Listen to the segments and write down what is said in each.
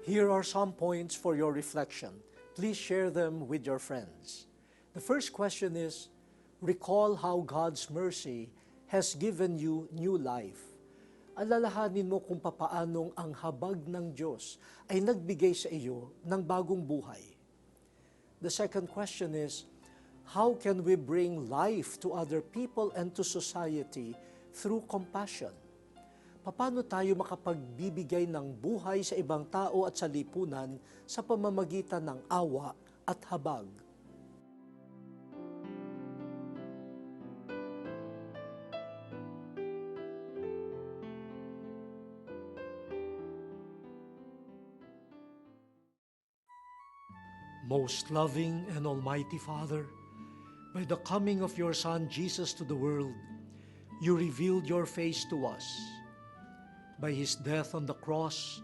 Here are some points for your reflection. Please share them with your friends. The first question is, recall how God's mercy has given you new life. Alalahanin mo kung papaanong ang habag ng Diyos ay nagbigay sa iyo ng bagong buhay. The second question is, how can we bring life to other people and to society through compassion? Paano tayo makapagbibigay ng buhay sa ibang tao at sa lipunan sa pamamagitan ng awa at habag? Most loving and almighty Father, by the coming of your Son Jesus to the world, you revealed your face to us. By His death on the cross,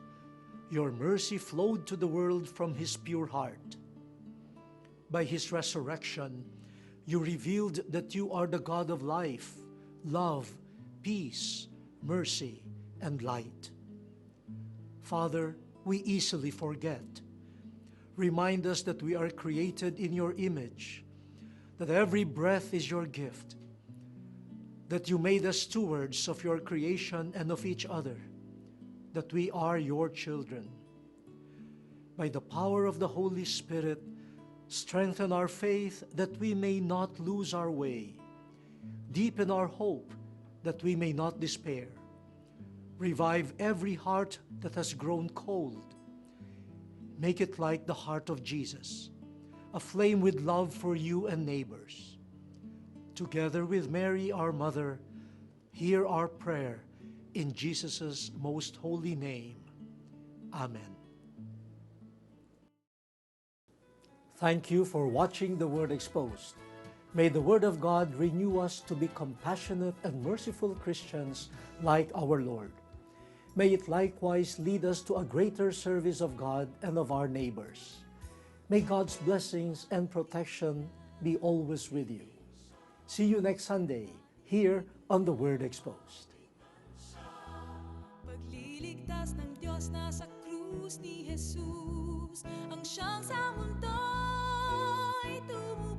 your mercy flowed to the world from His pure heart. By His resurrection, you revealed that you are the God of life, love, peace, mercy, and light. Father, we easily forget. Remind us that we are created in your image, that every breath is your gift, that you made us stewards of your creation and of each other, that we are your children. By the power of the Holy Spirit, strengthen our faith that we may not lose our way. Deepen our hope that we may not despair. Revive every heart that has grown cold. Make it like the heart of Jesus, aflame with love for you and neighbors. Together with Mary, our Mother, hear our prayer in Jesus' most holy name. Amen. Thank you for watching The Word Exposed. May the Word of God renew us to be compassionate and merciful Christians like our Lord. May it likewise lead us to a greater service of God and of our neighbors. May God's blessings and protection be always with you. See you next Sunday here on The Word Exposed. Pagliligtas ng Diyos nasa krus ni Jesus, ang siyang sa mundo'y tumulong.